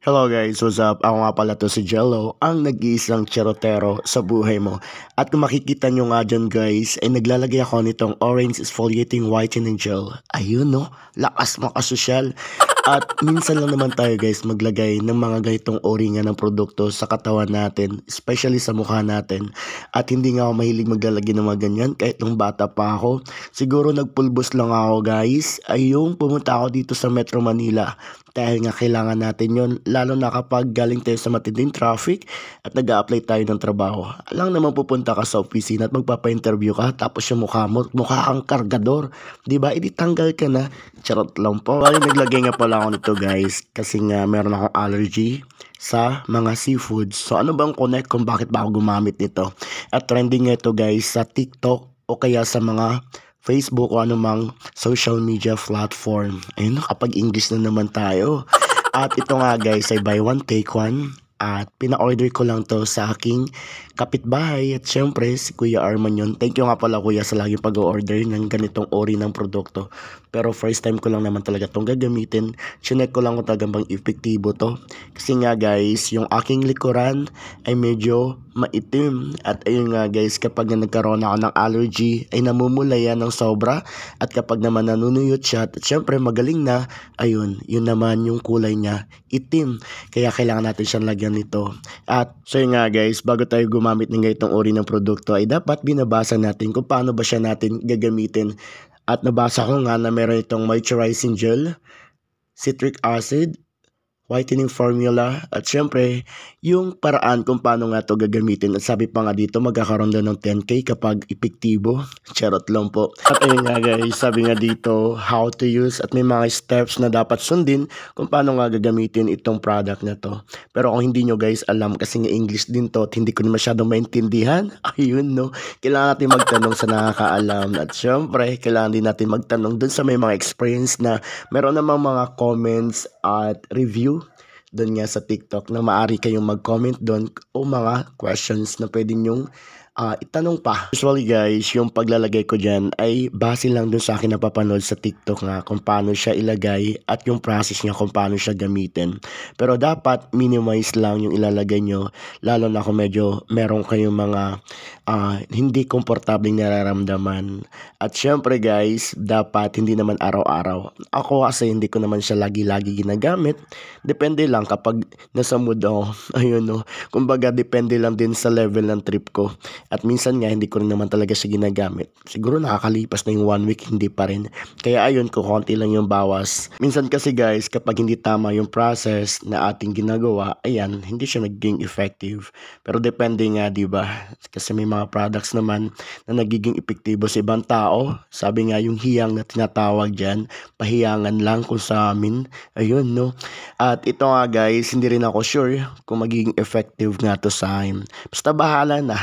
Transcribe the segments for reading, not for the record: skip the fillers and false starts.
Hello guys, what's up? Ako nga pala to si Jello, ang nag-iisang charotero sa buhay mo. At kung makikita nyo nga dyan guys, ay naglalagay ako nitong orange exfoliating whitening gel. Ayun no, lakas makasosyal. At minsan lang naman tayo guys maglagay ng mga ganitong ori nga ng produkto sa katawan natin, especially sa mukha natin. At hindi nga ako mahilig maglalagay ng mga ganyan kahit nung bata pa ako. Siguro nagpulbos lang ako guys, ay yung pumunta ako dito sa Metro Manila. Dahil nga kailangan natin yon, lalo na kapag galing tayo sa matinding traffic at nag-a-apply tayo ng trabaho. Alang naman pupunta ka sa opisina at magpapa-interview ka, tapos yung mukha mo, mukha kang kargador. Diba? Hindi tanggal ka na. Charot lang po. Bali naglagay nga pala ako nito guys, kasi nga meron akong allergy sa mga seafoods. So ano bang connect kung bakit ba ako gumamit nito? At trending nga ito guys sa TikTok o kaya sa mga Facebook o anumang social media platform. Ayun, kapag English na naman tayo. At ito nga guys ay buy one take one. At pina-order ko lang to sa aking kapitbahay. At syempre si Kuya Arman yun. Thank you nga pala kuya sa laging pag-order ng ganitong ori ng produkto. Pero first time ko lang naman talaga itong gagamitin. Chinek ko lang kung talagang bang epektibo to. Kasi nga guys, yung aking likuran ay medyo maitim. At ayun nga guys, kapag nagkaroon ako ng allergy ay namumula yan ng sobra. At kapag naman nanunuyot siya at syempre magaling na, ayun, yun naman yung kulay niya, itim. Kaya kailangan natin siyang lagyan nito. At so yun nga guys, bago tayo gumamit ng ganitong uri ng produkto ay dapat binabasa natin kung paano ba siya natin gagamitin. At nabasa ko nga na meron itong moisturizing gel, citric acid, whitening formula, at syempre, yung paraan kung paano nga ito gagamitin. At sabi pa nga dito, magkakaroon doon ng 10K kapag epektibo. Charot lang po. At ayun nga guys, sabi nga dito, how to use at may mga steps na dapat sundin kung paano nga gagamitin itong product na to. Pero kung hindi nyo guys alam, kasi nga English din to at hindi ko masyadong maintindihan, ayun no, kailangan natin magtanong sa nakakaalam. At syempre, kailangan din natin magtanong dun sa may mga experience na meron namang mga comments at review doon nga sa TikTok na maaari kayong mag-comment doon o mga questions na pwede nyong itanong pa. Usually guys, yung paglalagay ko dyan ay base lang dun sa akin napapanood sa TikTok nga kung paano siya ilagay at yung process niya kung paano siya gamitin. Pero dapat minimize lang yung ilalagay nyo, lalo na kung medyo meron kayong mga hindi komportabling nararamdaman. At syempre guys, dapat hindi naman araw-araw. Ako kasi hindi ko naman siya lagi-lagi ginagamit. Depende lang kapag nasa mood ako. Ayun no. Kumbaga depende lang din sa level ng trip ko. At minsan nga hindi ko rin naman talaga siya ginagamit. Siguro nakakalipas na yung 1 week, hindi pa rin. Kaya ayun, kukunti lang yung bawas. Minsan kasi guys, kapag hindi tama yung process na ating ginagawa, ayan, hindi siya naging effective. Pero depende nga, di ba? Kasi may mga products naman na nagiging epektibo sa ibang tao. Sabi nga yung hiyang na tinatawag dyan, pahiyangan lang kung sa amin. Ayun, no? At ito nga guys, hindi rin ako sure kung magiging effective nga to sa akin. Basta bahala na.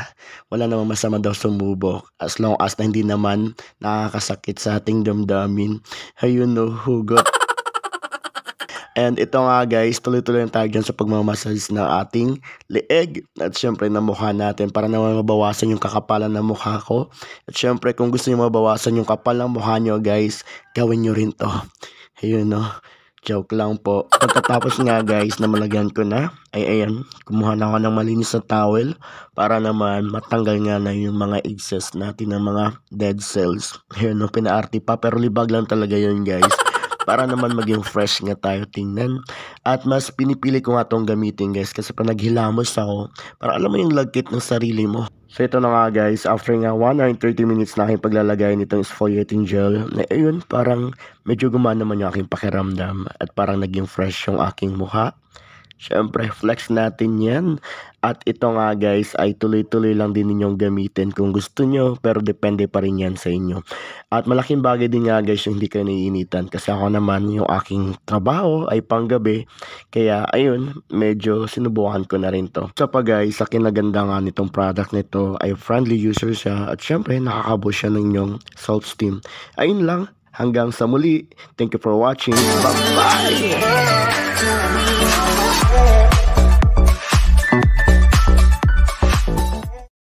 Wala namang masama daw sumubok as long as na hindi naman nakakasakit sa ating damdamin. Ayun no, hugot. And ito nga guys, tuloy-tuloy tayo dyan sa pagmamassage ng ating leeg. At syempre na mukha natin para naman mabawasan yung kakapalan ng mukha ko. At syempre kung gusto nyo mabawasan yung kapal ng mukha nyo guys, gawin nyo rin to. Ayun no. Joke lang po. Pagkatapos nga guys na malagyan ko na, ay ayan, kumuha na ako ng malinis na towel para naman matanggal nga na yung mga excess natin ng mga dead cells. Ayun, no, pinaarte pa pero libag lang talaga yun guys. Para naman maging fresh nga tayo tingnan. At mas pinipili ko nga itong gamitin guys kasi pa naghilamos ako para alam mo yung lagkit ng sarili mo. So ito na nga guys, after nga 1 hour and 30 minutes na aking paglalagay nitong exfoliating gel, na ayun, parang medyo gumana naman yung aking pakiramdam at parang naging fresh yung aking mukha. Syempre, flex natin yan. At ito nga guys, ay tuloy-tuloy lang din ninyong gamitin kung gusto nyo, pero depende pa rin yan sa inyo. At malaking bagay din nga guys yung hindi kayo naiinitan. Kasi ako naman, yung aking trabaho ay panggabi. Kaya ayun, medyo sinubukan ko na rin to. So pa guys, sa kinaganda nga nitong product nito ay friendly user siya. At syempre, nakakaboost siya ng inyong self-esteem. Ayun lang, hanggang sa muli. Thank you for watching. Bye-bye!